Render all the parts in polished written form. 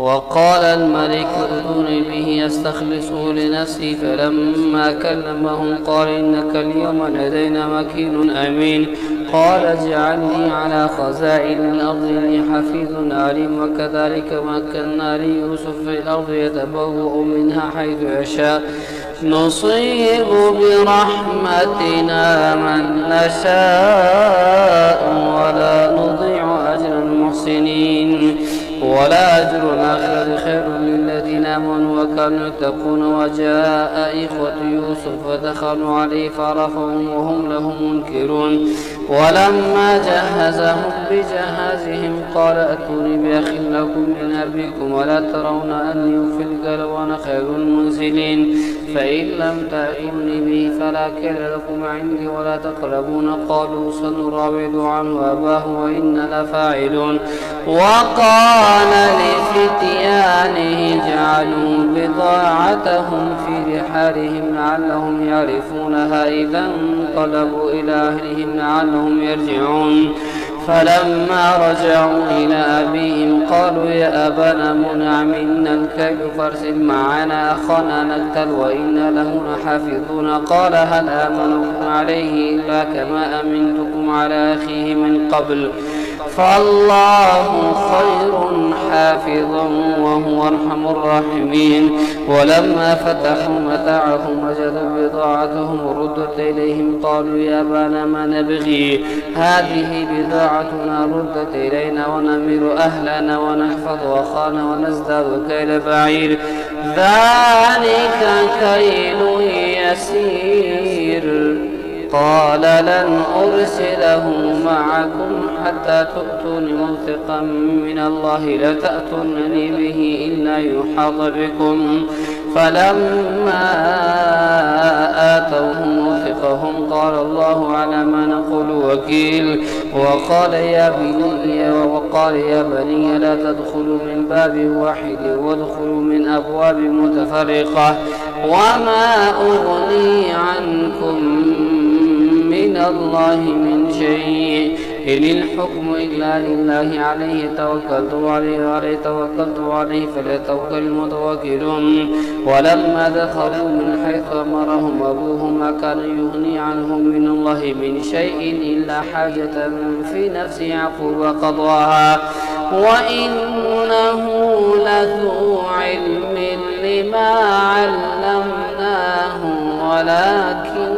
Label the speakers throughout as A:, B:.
A: وقال الملك ائتوني به أستخلصه لنفسي. فلما كلمهم قال إنك اليوم لدينا مكين أمين. قال اجعلني على خزائن الأرض إني حفيظ عليم. وكذلك مكنا ليوسف في الأرض يتبوأ منها حيث يشاء نصيب برحمتنا من نشاء ولا نضيع أجر المحسنين. ولا أجر الآخرة خير للذين آمنوا وكانوا يتقون. وجاء إخوة يوسف فدخلوا عليه فعرفهم وهم له منكرون. ولما جهزهم بجهازهم قال ائتوني بأخ لكم من أبيكم ولا ترون أني أوفي الكيل وأنا خير المنزلين. فإن لم تأتوني به فلا كيل لكم عندي ولا تقربون. قالوا سنراود عنه أباه وإنا لفاعلون. وقال لفتيانه جعلوا بضاعتهم في رحالهم لعلهم يعرفونها إذا انقلبوا إلى أهلهم لعلهم يرجعون. فلما رجعوا إلى أبيهم قالوا يا أبانا منع منا الكيل فارسل معنا أخانا نكتل وإنا له لحافظون. قال هل آمنكم عليه إلا كما أمنتكم على أخيه من قبل فالله خير حافظا وهو أرحم الراحمين. ولما فتحوا متاعهم وجدوا بضاعتهم ردت إليهم قالوا يا أبانا ما نبغي هذه بضاعتنا ردت إلينا ونمير أهلنا ونحفظ أخانا ونزداد كيل بعير ذلك كيل يسير. قال لن أرسله معكم حتى تؤتون موثقا من الله لتأتونني به إلا يحاط بكم. فلما آتوه موثقهم قال الله على ما نقول وكيل. وقال يا بني لا تدخلوا من باب واحد وادخلوا من أبواب متفرقة وما أغني عنكم من الله من شيء إن الحكم إلا لله عليه توكلت عليه فليتوكل المتوكلون. ولما دخلوا من حيث أمرهم أبوهم ما كان يغني عنهم من الله من شيء إلا حاجة في نفس يعقوب قضاها وإنه لذو علم لما علمناه ولكن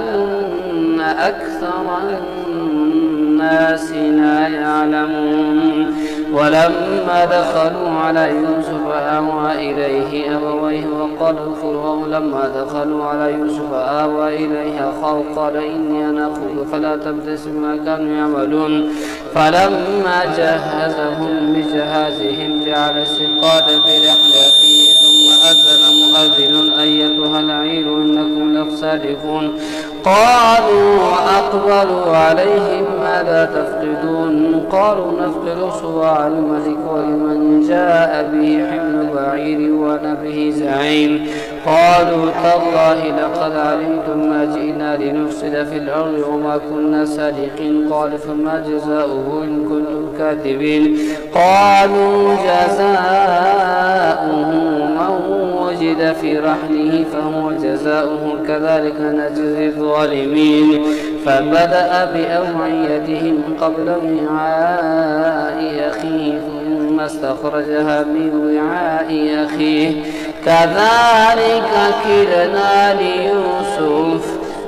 A: أكثر الناس لا يعلمون. ولما دخلوا على يوسف آوى إليه أبويه وقال ادخلوا. لما دخلوا على يوسف آوى إليه أخاه قال إني أنا أخوك فلا تبتئس بما كانوا يعملون. فلما جهزهم بجهازهم جعل السقاية في رحل أخيه ثم أذن مؤذن أيتها العير إنكم لصادقون. قالوا أقبلوا عليهم ماذا تفقدون. قالوا نفقد صواع الملك ولمن جاء به حمل بعير وأنا به زعيم. قالوا تالله لقد علمتم ما جئنا لنفسد في الأرض وما كنا سارقين. قال فما جزاؤه إن كنتم كاذبين. قالوا جزاؤه من وجد في رحله فهو جزاؤه كذلك نجزي الظالمين. فبدأ بأوعيتهم قبل وعاء أخيه ثم استخرجها من وعاء أخيه كذلك كدنا ليوسف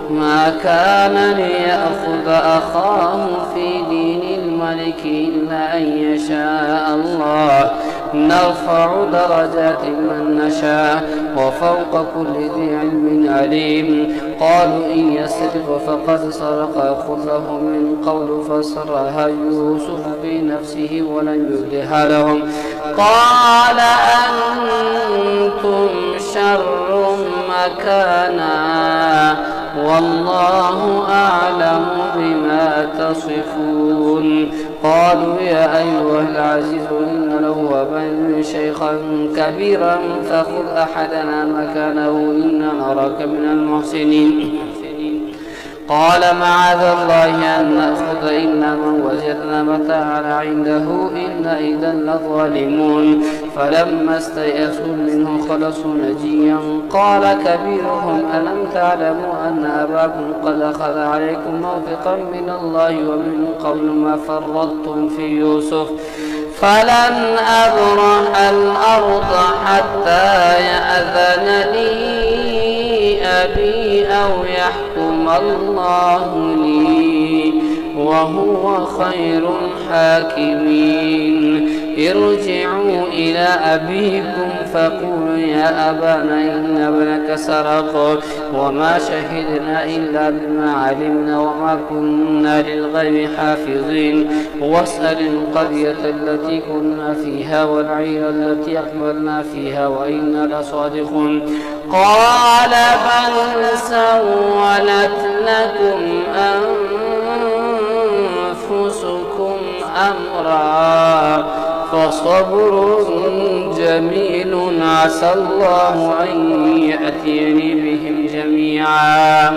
A: ما كان ليأخذ أخاه في دين الملك إلا أن يشاء الله نرفع درجات من نشاء وفوق كل ذي علم عليم. قالوا إن يسرق فقد سرق أخ له من قول فسرها يوسف في نفسه ولن يبدها لهم. قال أنتم شر مكانا والله أعلم بما تصفون. قالوا يا أيها العزيز إن له أبا شيخا كبيرا فخذ أحدنا مكانه إنا نراك من المحسنين. قال معاذ الله أن نأخذ إلا من وجدنا متاعنا عنده إنا إذا لظالمون. فلما استيئسوا منه خلصوا نجيا قال كبيرهم ألم تعلموا أن أباكم قد أخذ عليكم موثقا من الله ومن قبل ما فرطتم في يوسف فلن أبرح الأرض حتى يأذن لي أبي أو يحكم الله لي وهو خير الحاكمين ارجعوا إلى أبيكم فقولوا يا أبانا إن ابنك سرق وما شهدنا إلا بما علمنا وما كنا للغيب حافظين واسأل القرية التي كنا فيها والعير التي أقبلنا فيها وإنا لصادقون قال بل سولت لكم أنفسكم أمرا فصبر جميل عسى الله أن يأتيني بهم جميعا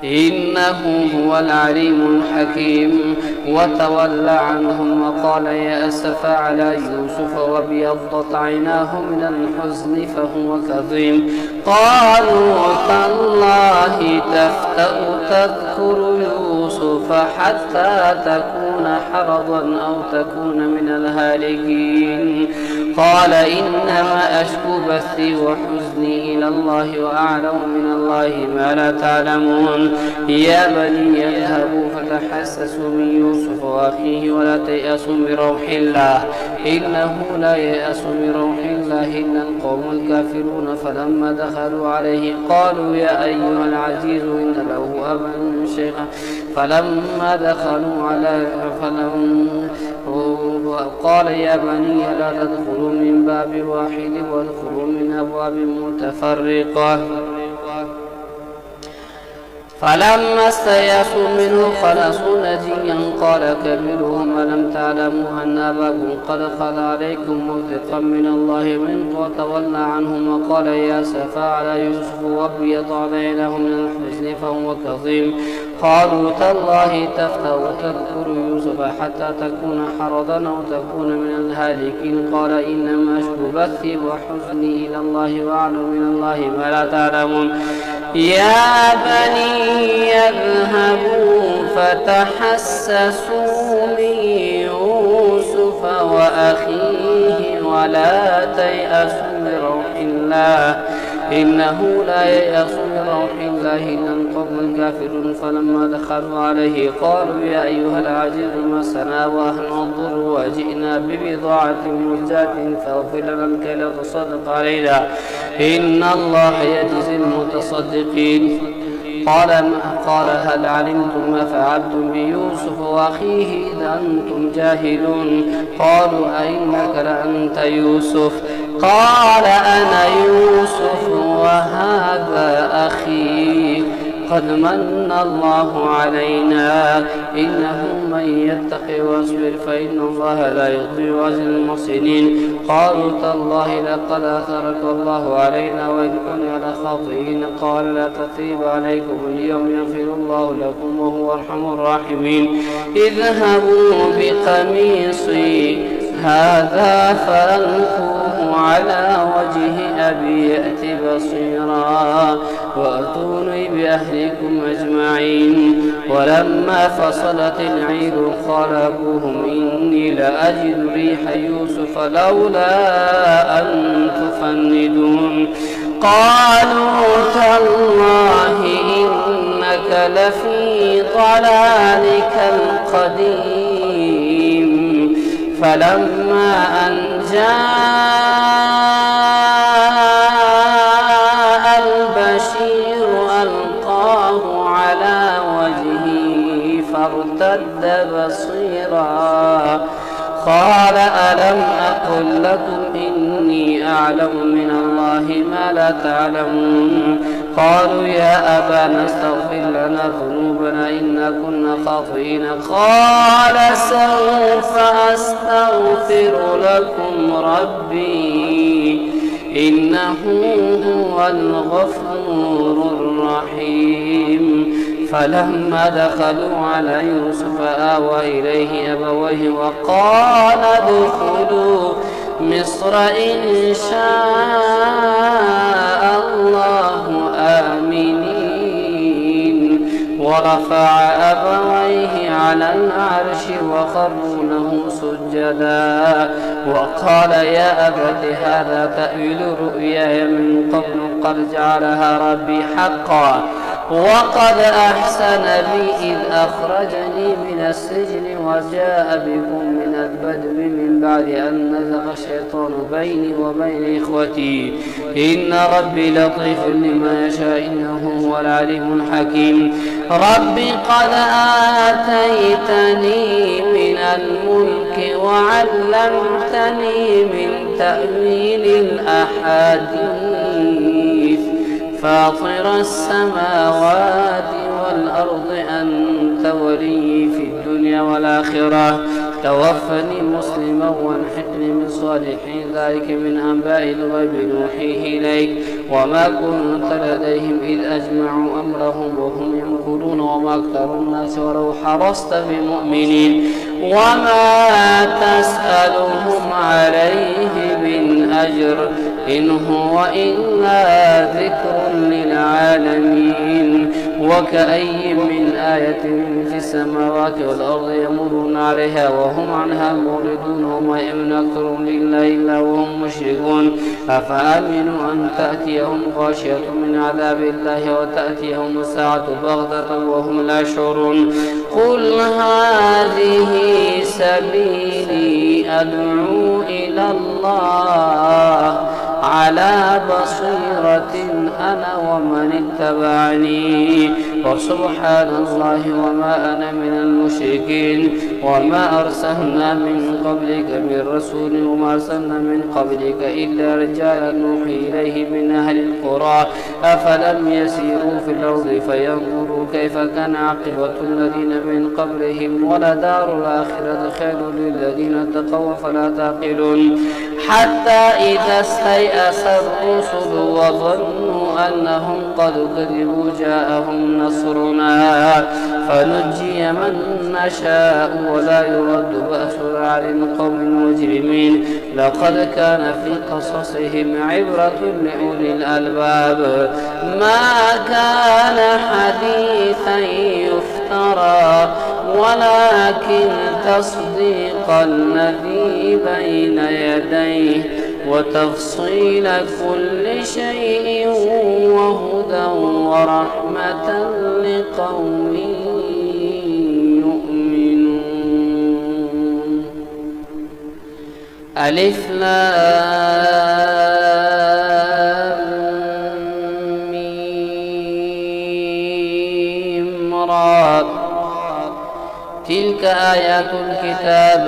A: إنه هو العليم الحكيم وتولى عنهم وقال يا أسف على يوسف وابيضت عيناه من الحزن فهو كظيم قالوا تالله تفتأ تذكر يوسف حتى تكون حرضا أو تكون من الهالكين قال إنما أشكو بثي وحزني إلى الله وأعلم من الله ما لا تعلمون يا بني اذهبوا فتحسسوا من يوسف وأخيه ولا تيأسوا من روح الله إنه لا ييأس من روح الله إلا القوم الكافرون فلما دخلوا عليه قالوا يا أيها العزيز إن له أبا شيخا فلما دخلوا على قال يا بني لا تدخلوا من باب واحد وادخلوا من أبواب متفرقة فلما استيأسوا منه خلصوا نجيا قال كبيرهم ألم تعلموا أن أباكم قد أخذ عليكم موثقا من الله من وتولى عنهم وقال يا أسفا على يوسف وابيض عيناه من الحزن فهو كظيم قالوا تالله تفتأ تذكر يوسف حتى تكون حرضا أو تكون من الهالكين قال إنما أشكو بثي وحزني إلى الله وأعلم من الله ما لا تعلمون يا بني اذهبوا فتحسسوا من يوسف وأخيه ولا تيأسوا من روح الله إنه لا ييأس من روح الله إلا القوم الكافرون فلما دخلوا عليه قالوا يا أيها العزيز مسنا وأهل الضر وجئنا ببضاعة مزجاة فاغفر لنا الكيل وتصدق علينا إن الله يجزي المتصدقين قال هل علمتم ما فعلتم بيوسف وأخيه إذا أنتم جاهلون قالوا أئنك لأنت يوسف قال أنا يوسف وهذا أخي قد من الله علينا إنه من يتقي ويصبر فإن الله لا يضيع أجر المحسنين قالوا تالله لقد أثرك الله علينا وإن كنا لخاطئين قال لا تثريب عليكم اليوم يغفر الله لكم وهو أرحم الراحمين اذهبوا بقميصي هذا فألقوه على وجه أبي يأت بصيرا وأتوني بأهلكم أجمعين ولما فصلت العير قال أبوهم إني لأجد ريح يوسف لولا أن تفندون قالوا تالله إنك لفي ضلالك القديم فلما أن جاء البشير ألقاه على وجهه فارتد بصيرا قال ألم أقل لكم إني أعلم من الله ما لا تعلمون قالوا يا أبانا استغفر لنا ذنوبنا إنا كنا خاطئين قال سوف أستغفر لكم ربي إنه هو الغفور الرحيم فلما دخلوا على يوسف آوى إليه أبويه وقال ادخلوا مصر إن شاء الله آمنين. ورفع أبويه على العرش وخروا له سجدا وقال يا أبت هذا تأويل رؤياي من قبل قد جعلها ربي حقا وقد أحسن بي إذ أخرجني من السجن وجاء بكم من البدو من بعد أن نزغ الشيطان بيني وبين إخوتي إن ربي لطيف لما يشاء إنه هو العليم الحكيم. ربي قد آتيتني من الملك وعلمتني من تأويل الأحاديث فاطر السماوات والأرض أنت ولي في الدنيا والآخرة توفني مسلما والحقني من صالحين ذلك من أنباء الغيب نوحيه إليك وما كنت لديهم إذ أجمعوا أمرهم وهم يمكرون وما أكثر الناس ولو حرصت بمؤمنين وما تسألهم عليه من أجر إن هو إلا ذكر للعالمين. وكأي من آية في السماوات والأرض يمرون عليها وهم عنها موردون وما يؤمن أكثرهم لله إلا وهم مشركون أفأمنوا أن تأتيهم غاشية من عذاب الله وتأتيهم الساعة بغتة وهم لا يشعرون. قل هذه سبيلي أدعو إلى الله على بصيرة أنا ومن اتبعني وسبحان الله وما أنا من المشركين. وما أرسلنا من قبلك من رسول وما أرسلنا من قبلك إلا رجالا نوحي إليه من أهل القرى أفلم يسيروا في الأرض فينظروا كيف كان عاقبة الذين من قبلهم ولدار الآخرة خير للذين اتقوا فلا تعقلون. حتى إذا استيأس الرسل وظنوا أنهم قد كذبوا جاءهم نصرنا فنجي من نشاء ولا يرد بأسنا عن القوم المجرمين. لقد كان في قصصهم عبرة لأولي الألباب ما كان حديثا يفترى ولكن تصديق الذي بين يديه وتفصيل كل شيء وهدى ورحمة لقوم يؤمنون. ألف لام ميم را تلك آيات الكتاب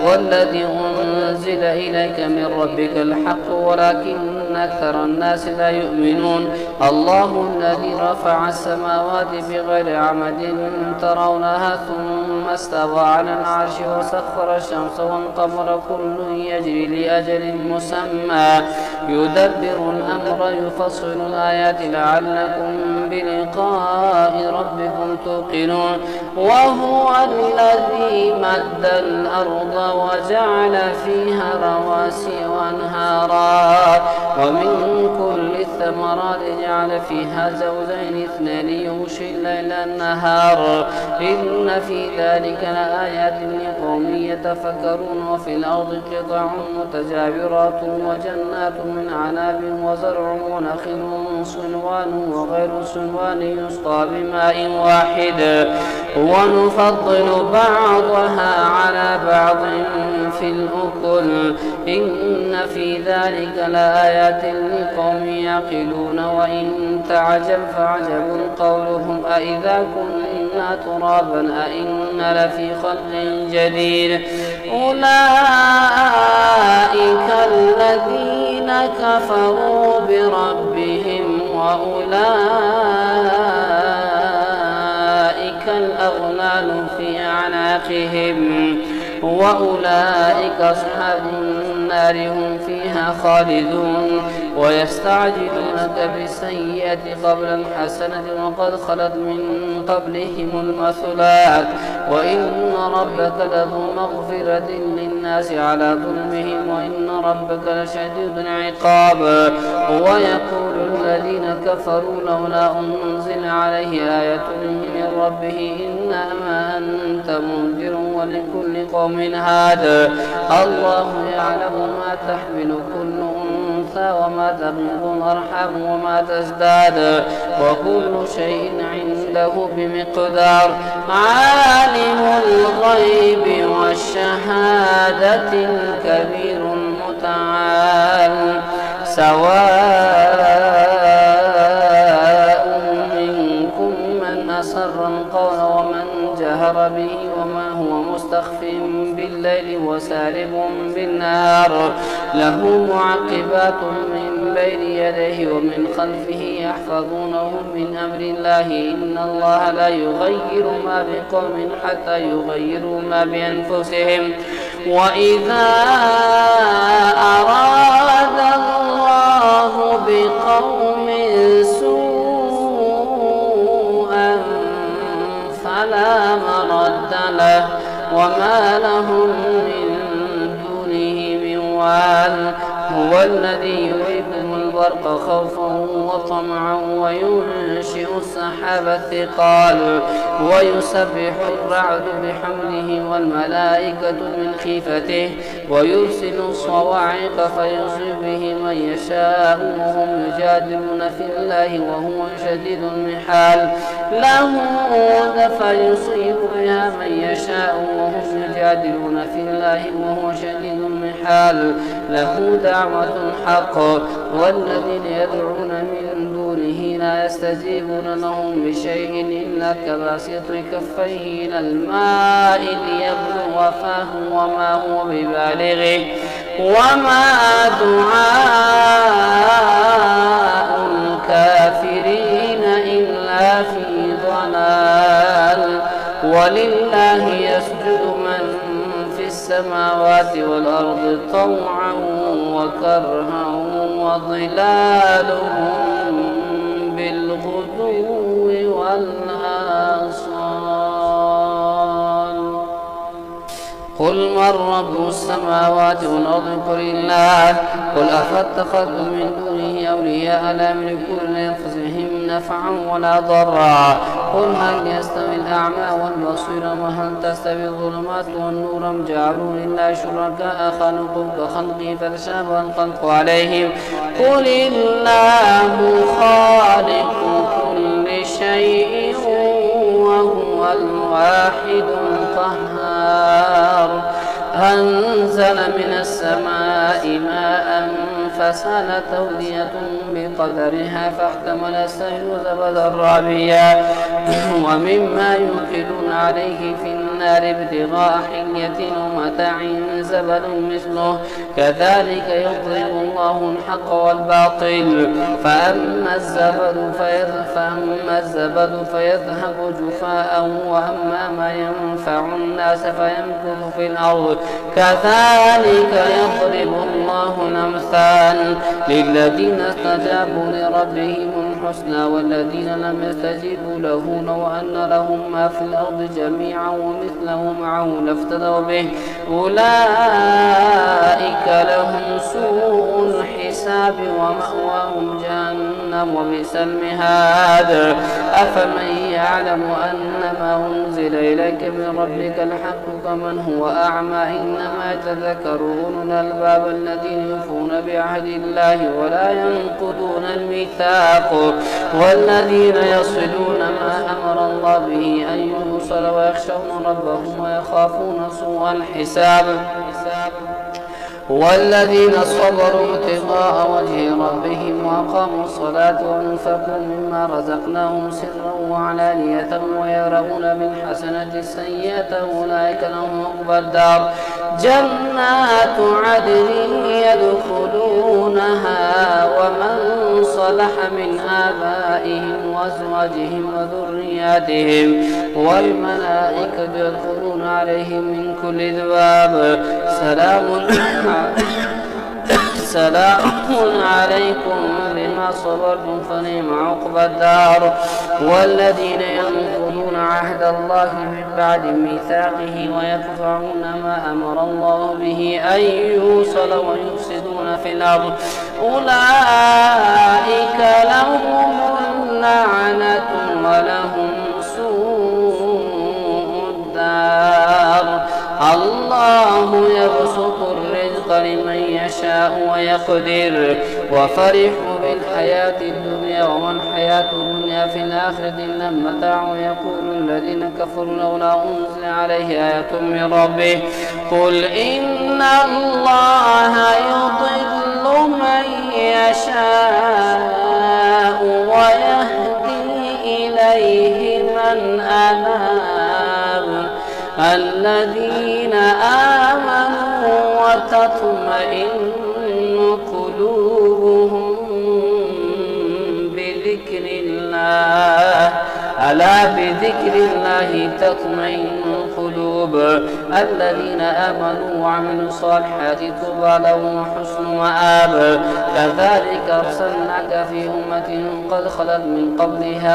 A: والذي أنزل إليك من ربك الحق ولكن أكثر الناس لا يؤمنون. الله الذي رفع السماوات بغير عمد ترونها ثم استوى على العرش وسخر الشمس والقمر كل يجري لأجل مسمى يدبر الأمر يفصل الآيات لعلكم بلقاء ربكم توقنون. وهو الذي مد الأرض وجعل فيها رواسي وأنهارا ومن كل الثمرات جعل فيها زوجين اثنين يغشي الليل النهار إن في ذلك لآيات لقوم يتفكرون. وفي الأرض قطع متجاورات وجنات من عناب وزرع ونخل صنوان وغير صنوان يسقى بماء واحد ونفضل بعضها على بعض في الأكل إن في ذلك لآيات لقوم يعقلون. وإن تعجب فعجب قولهم أإذا كنا ترابا أإنا لفي خلق جديد. أولئك الذين كفروا بربهم وأولئك الأغلال في أعناقهم وأولئك أصحاب النار هم فيها خالدون. ويستعجلونك بالسيئة قبل الحسنة وقد خلت من قبلهم المثلات وإن ربك لذو مغفرة للناس على ظلمهم وإن ربك لشديد العقاب. ويقول الذين كفروا لولا أنزل عليه آية من ربه إنما أنت منذر ولكل قوم هاد. الله يعلم ما تحمل كل أنثى وما تغيض الأرحام وما تزداد وكل شيء عنده بمقدار. عالم الغيب والشهادة الكبير المتعال سواء منكم من أسر القول ومن جهر به وما هو مستخف بالليل وسارب بالنهار له معقبات من بين يديه ومن خلفه يحفظونه من أمر الله إن الله لا يغير ما بقوم حتى يغيروا ما بأنفسهم. وإذا أراد الله بقوم سوءا فلا مرد له وما لهم من دونه من وال. هو الذي يريكم البرق خوفا وطمعا وينشئ السحاب الثقال ويسبح الرعد بحمده والملائكة من خيفته ويرسل الصواعق فيصيب به من يشاء وهم يجادلون في الله وهو شديد المحال. له فيصيب بها من يشاء وهم يجادلون في الله وهو شديد المحال. له دعوة الحق والذين يدعون من دونه لا يستجيبون لهم بشيء إلا كباسط كفيه إلى الماء ليبلغ فاه وما هو ببالغه وما دعاء الكافرين إلا في ضلال. ولله يسجد من في السماوات والأرض طوعا وكرها وظلالهم بالغدو والآصال. قل من رب السماوات والأرض قل الله. قل أفاتخذتم من دونه أولياء لا يملكون لأنفسهم نفعا ولا ضرا. قل هل يستوي الأعمى والبصير وهل تستوي الظلمات والنور أم جعلوا لله شركاء خلقوا كخلقه فتشابه الخلق عليهم. قل الله خالق كل شيء وهو الواحد القهار. أنزل من السماء ماء فسالت أودية بقدرها فاحتمل السيل زبدا رابيا ومما يوقدون عليه في النار ابتغاء حلية ومتاع زبد مثله كذلك يضرب الله الحق والباطل. فأما الزبد فيذهب جفاء وأما ما ينفع الناس فيمكث في الأرض كذلك يضرب الله الأمثال للذين استجابوا لربهم الحسنى والذين لم يستجيبوا له لو أن لهم ما في الأرض جميعا ومثله معه لافتدوا به أولئك لهم سوء الحساب ومأواهم جهنم وبئس المهاد. أفمن يعلم أنما أنزل إليك من ربك الحق كمن هو أعمى إنما يتذكر أولو الألباب الذين يوفون بعهد الله ولا ينقضون الميثاق والذين يصلون ما أمر الله به أن يوصل ويخشون ربهم ويخافون سوء الحساب. والذين صبروا ابتغاء وجه ربهم وأقاموا الصلاة وأنفقوا مما رزقناهم سرا وعلانية ويرون بالحسنة السيئة أولئك لهم عقبى الدار جنات عدن يدخلونها ومن صلح من آبائهم وأزواجهم وذرياتهم والملائكة يدخلون عليهم من كل باب سلام عليكم بما صبرتم فنعم عقبى الدار. والذين ينقضون ينقضون عهد الله من بعد ميثاقه ويقطعون ما أمر الله به أن يوصل ويفسدون في الأرض أولئك لهم اللعنة ولهم سوء الدار. الله يبسط الرزق لمن يشاء ويقدر وفرحوا بالحياة الدنيا وما الحياة الدنيا في الآخرة إلا متاع. ويقول الذين كفروا لولا أنزل عليه آية من ربه قل إن الله يضل من يشاء ويهدي إليه من أناب الذين آمنوا وتطمئن قلوبهم بذكر الله ألا بذكر الله تطمئن القلوب الذين آمنوا وعملوا الصالحات طوبى لهم وحسن مآب. كذلك أرسلناك في أمة قد خلت من قبلها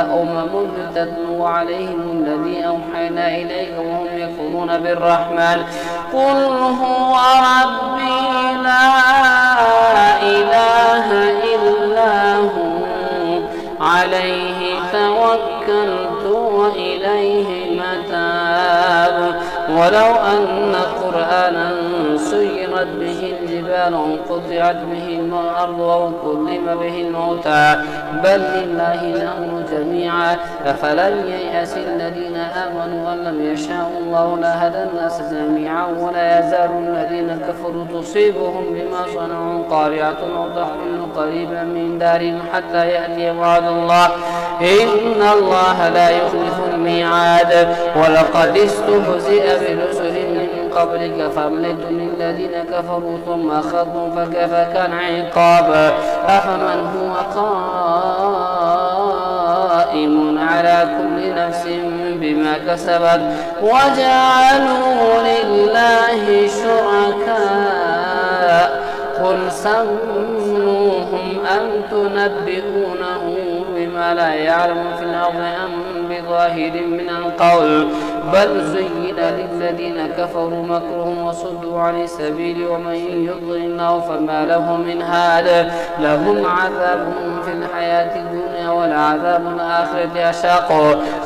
A: تتلو عليهم الذي أوحينا إليك وهم يكفرون بالرحمن قل هو ربي لا إله إلا هو عليه توكلت وإليه متاب. ولو أن قرآنا سيرت به الجبال وانقطعت به الأرض وكلم به الموتى بل لله الأمر جميعا أفلن ييأس الذين آمنوا أن لم يشاء الله لهدى الناس جميعا ولا يزال الذين كفروا تصيبهم بما صنعوا قارعة أو تحل قريبا من دارهم حتى يأتي وعد الله إن الله لا يخلف الميعاد. ولقد استهزئ برسل من قبلك فأمليت للذين كفروا ثم أخذتهم فكيف كان عقاب. أفمن هو قائم على كل نفس بما كسبت وجعلوا لله شركاء قل سموهم أم تنبئونه بما لا يعلم في الأرض أم بظاهر من القول بل زين للذين كفروا مكرهم وصدوا عن السبيل ومن يضلل الله فما له من هاد لهم عذاب في الحياة الدنيا والعذاب الآخرة أشق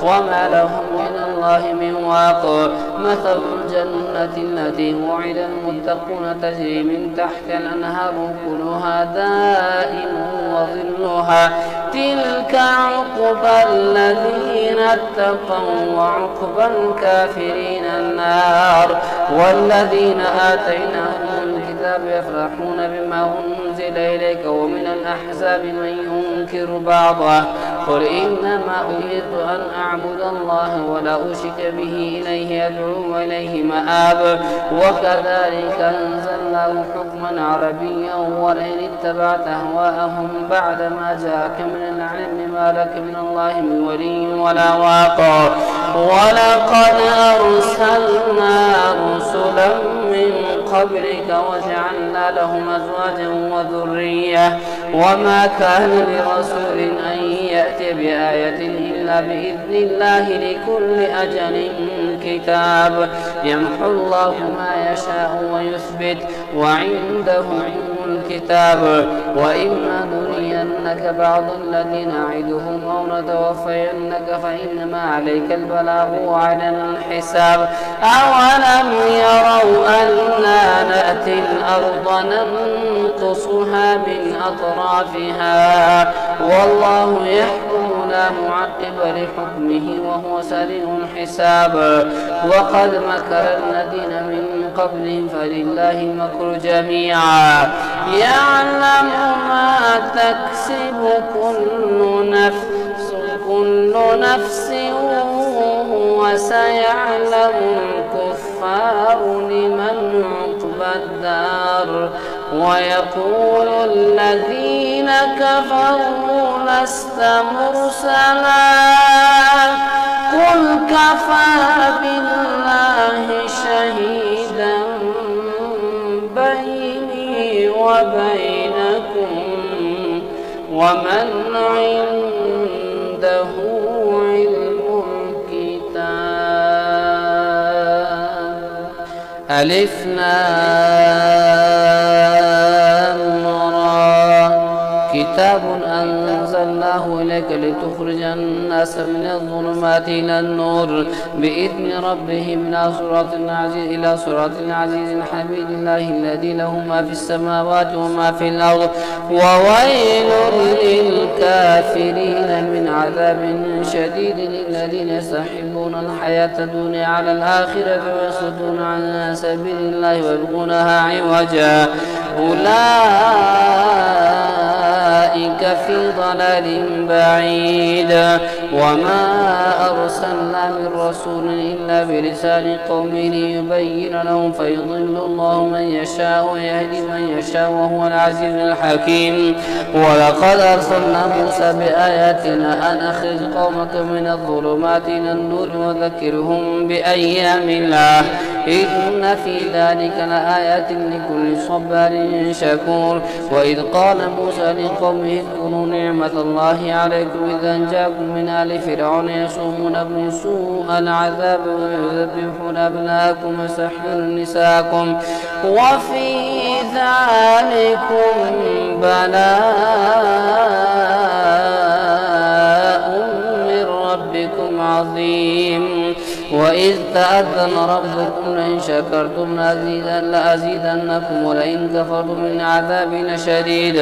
A: وما لهم من الله من واق. مثل الجنة التي وعد المتقون تجري من تحت الأنهار كلها دائم وظلها تلك عقبى الذين اتقوا وعقبى الكافرين النار. والذين آتيناهم الكتاب يفرحون بما أنزل إليك ومن الأحزاب من ينكر بعضه قل إنما أمرت أن أعبد الله ولا أشرك به إليه أدعو وإليه مآب. وكذلك أنزلناه حكما عربيا ولئن اتبعت أهواءهم بعدما جاءك من العلم ما لك من الله من ولي ولا واق. ولقد أرسلنا رسلا من قبلك وجعلنا لهم أزواجا وذرية وما كان لرسول أن يأتي بآية إلا بإذن الله لكل أجل كتاب يمحو الله ما يشاء ويثبت وعنده علم الكتاب. وإما نرينك بعض الذين نعدهم أو نتوفينك فإنما عليك البلاغ وعلينا الحساب. أولم يروا أنا نأتي الأرض ننقصها من أطرافها والله يحكم لا معقب لحكمه وهو سريع الحساب. وقد مكر الذين من قبلهم فلله المكر جميعا يعلم ما تكسب كل نفس وسيعلم الكفار لمن عقبى الدار. ويقول الذين كفروا لست مرسلا قل كفى بالله شهيدا بيني وبينكم ومن عنده علم الكتاب. ألف لام را كتاب أنزلناه إليك لتخرج الناس من الظلمات إلى النور بإذن ربهم إلى صراط العزيز الحميد الله الذي له ما في السماوات وما في الأرض وويل للكافرين من عذاب شديد الذين يستحبون الحياة الدنيا على الآخرة ويصدون عن سبيل الله ويبغونها عوجا أولئك في ضلال بعيد وما أرسلنا من رسول إلا بلسان قومه ليبين لهم فيضل الله من يشاء ويهدي من يشاء وهو العزيز الحكيم ولقد أرسلنا موسى بآياتنا أن أخرج قومك من الظلمات إلى النور وذكرهم بأيام الله إن في ذلك لآيات لكل صبار شكور وإذ قال موسى لقومه اذكروا نعمة الله عليكم إذا أنجاكم من آل فرعون يسومونكم سوء العذاب ويذبحون أبناءكم ويستحيون نساءكم وفي ذلكم بلاء من ربكم عظيم وإذ تأذن ربكم لئن شكرتم لأزيدنكم ولئن كفرتم من عذابي لشديد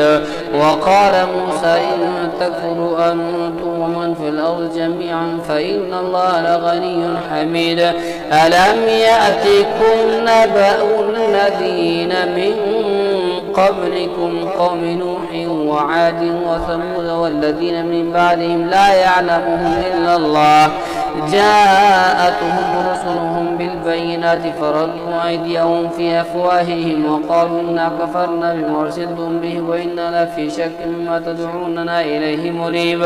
A: وقال موسى إن تكفروا أنتم ومن في الأرض جميعا فإن الله لغني حميد ألم يأتكم نبأ الذين من قبلكم قوم نوح وعاد وثمود والذين من بعدهم لا يعلمهم إلا الله جاءتهم رسلهم بالبينات فردوا أيديهم في أفواههم وقالوا إنا كفرنا بما أرسلتم به وإنا لفي شك مما تدعوننا إليه مريب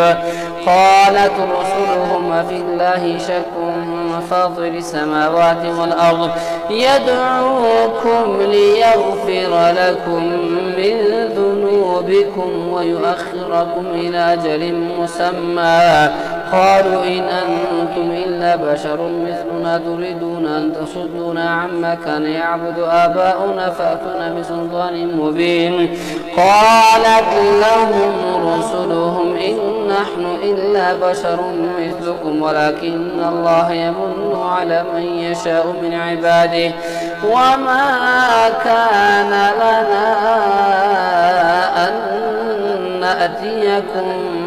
A: قالت رسلهم أفي الله شك فاطر السماوات والأرض يدعوكم ليغفر لكم من ذنوبكم ويؤخركم إلى أجل مسمى قالوا إن أنتم إلا بشر مثلنا تريدون أن تصدونا عما كان يعبد آباؤنا فأتونا بسلطان مبين قالت لهم رسلهم إن نحن إلا بشر مثلكم ولكن الله يمن على من يشاء من عباده وما كان لنا أن نأتيكم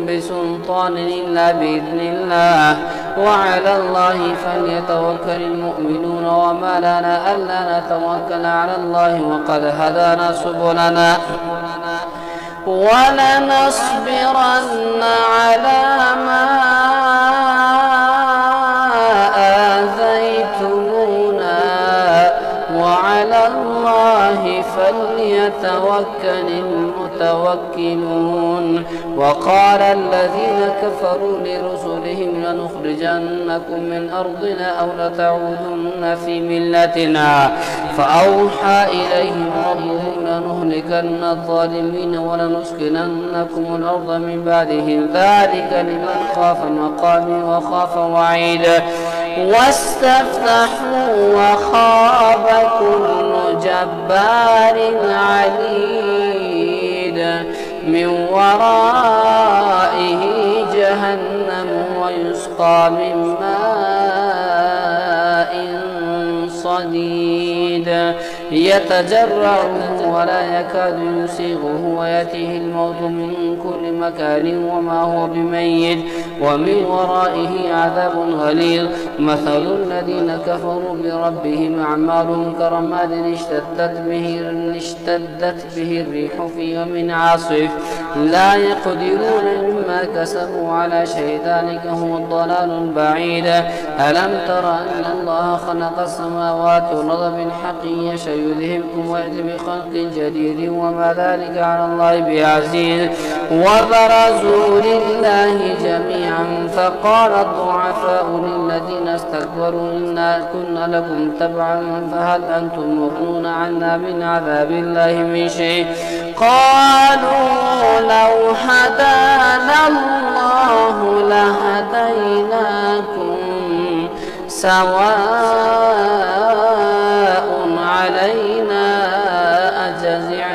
A: بسلطان إلا بإذن الله وعلى الله فليتوكل المؤمنون وما لنا ألا نتوكل على الله وقد هدانا سبلنا ولنصبرن على ما آذيتمونا وعلى الله فليتوكل المتوكلون وقال الذين كفروا لرسلهم لنخرجنكم من أرضنا أو لتعودن في ملتنا فأوحى إليهم ربهم لنهلكن الظالمين ولنسكننكم الأرض من بعدهم ذلك لمن خاف مقامي وخاف وعيد واستفتحوا وخاب كل جبار عنيد من ورائه جهنم ويسقى من ماء صديد يتجرعه ولا يكاد يسيغه ويأتيه الموت من كل مكان وما هو بميت ومن ورائه عذاب غليظ مثل الذين كفروا بربهم أعمالهم كرماد اشتدت به الريح في يوم عاصف لا يقدرون مما كسبوا على شيء ذلك هو الضلال البعيد ألم تر أن الله خلق السماوات والأرض بالحق يشاء يذهبكم ويأتي بخلق جديد وما ذلك على الله بعزيز وبرزوا لله جميعا فقال الضعفاء للذين استكبروا إنا كنا لكم تبعا فهل أنتم مغنون عنا من عذاب الله من شيء قالوا لو هدانا الله لهديناكم سواء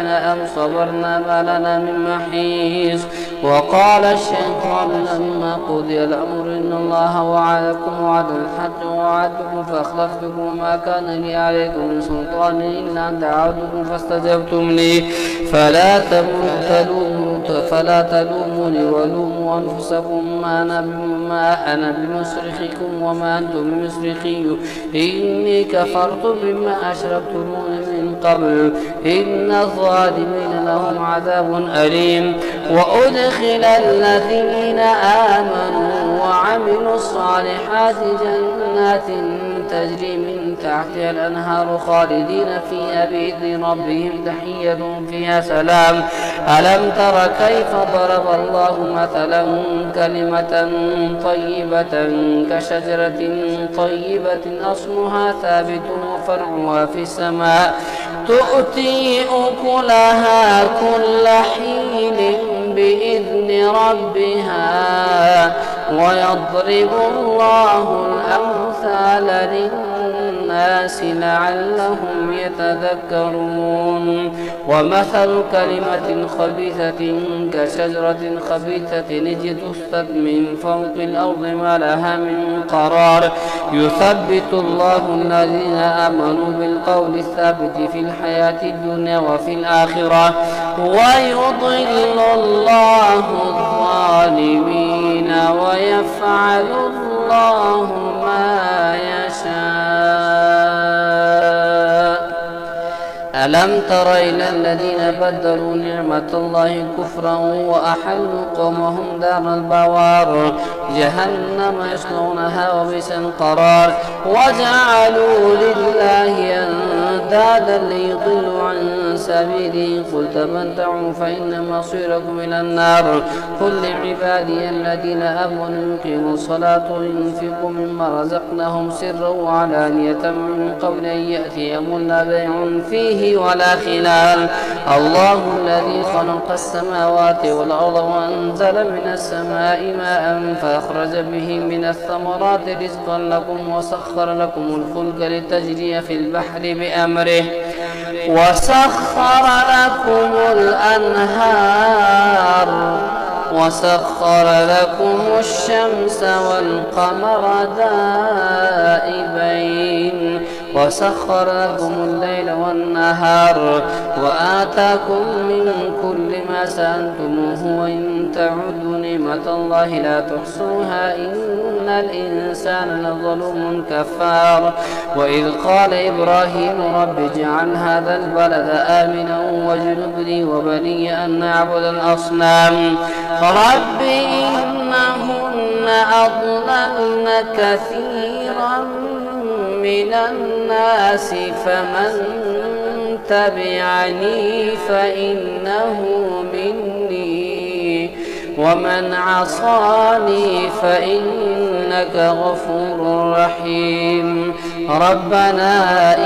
A: رجعنا أم صبرنا ما لنا من محيص. وقال الشيطان لما قضي الأمر إن الله وعدكم وعد الحق ووعدتكم فأخلفتكم ما كان لي عليكم من سلطان إلا أن دعوتكم فاستجبتم لي فلا تلوموني ولوموا أنفسكم ما أنا بمصرخكم وما أنتم بمصرخي إني كفرت بما أشركتمون من قبل إن الظالمين لهم عذاب أليم. وأدخل الذين آمنوا وعملوا الصالحات جنات تجري من تحتها الأنهار خالدين فيها بإذن ربهم تحيتهم فيها سلام. ألم تر كيف ضرب الله مثلا كلمة طيبة كشجرة طيبة أصلها ثابت وفرعها في السماء تؤتي أكلها كل حين بإذن ربها ويضرب الله الأمثال للناس لعلهم يتذكرون. ومثل كلمة خبيثة كشجرة خبيثة اجتثت من فوق الأرض ما لها من قرار يثبت الله الذين آمنوا بالقول الثابت في الحياة الدنيا وفي الآخرة ويضل الله الظالمين ويفعل الله ما يشاء. ألم تر إلى الذين بدلوا نعمة الله كفرا وأحلوا قومهم دار البوار جهنم يصلونها وبئس القرار وجعلوا لله أندادا ليضلوا عن سبيله قل تمتعوا فإن مصيركم إلى النار. قل لعبادي الذين آمنوا يقيموا الصلاة وينفقوا مما رزقناهم سرا وعلانية من قبل أن يأتي يوم لا بيع فيه ولا خلال. الله الذي خلق السماوات والأرض وأنزل من السماء ماء فأخرج به من الثمرات رزقا لكم وسخر لكم الفلك لتجري في البحر بأمره وسخر لكم الأنهار وسخر لكم الشمس والقمر دائبين وسخر لكم الليل والنهار وآتاكم من كل ما سألتموه وإن تعدوا نعمة الله لا تحصوها إن الإنسان لظلوم كفار. وإذ قال إبراهيم رب اجعل هذا البلد آمنا واجنبني وبني أن نعبد الأصنام رب إنهن أضللن كثيرا من الناس فمن تبعني فإنه مني ومن عصاني فإنك غفور رحيم. ربنا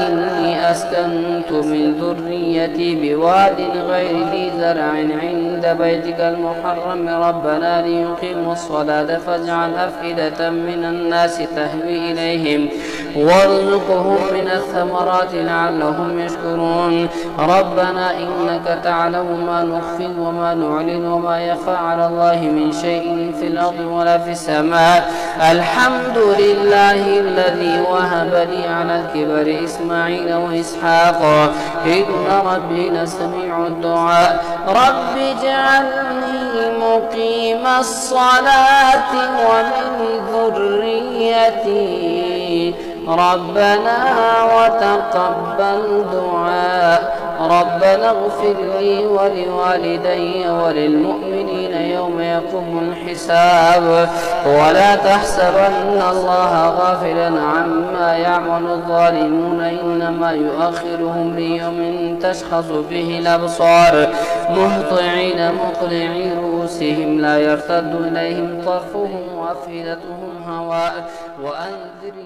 A: إني أسكنت من ذريتي بواد غير ذي زرع عند بيتك المحرم ربنا ليقيموا الصلاة فاجعل أفئدة من الناس تهوي إليهم وارزقهم من الثمرات لعلهم يشكرون. ربنا إنك تعلم ما نخفي وما نعلن وما يخفى على الله من شيء في الأرض ولا في السماء. الحمد لله الذي وهب لي على الكبر إسماعيل وإسحاق إن ربي لسميع الدعاء. رب اجعلني مقيم الصلاة ومن ذريتي ربنا وتقبل دعاء. ربنا اغفر لي ولوالدي وللمؤمنين يوم يقوم الحساب ولا تحسبن الله غافلا عما يعمل الظالمون إنما يؤخرهم ليوم تشخص فيه الأبصار مهطعين مقنعي رؤوسهم لا يرتد إليهم طرفهم وأفئدتهم هواء. وأنذر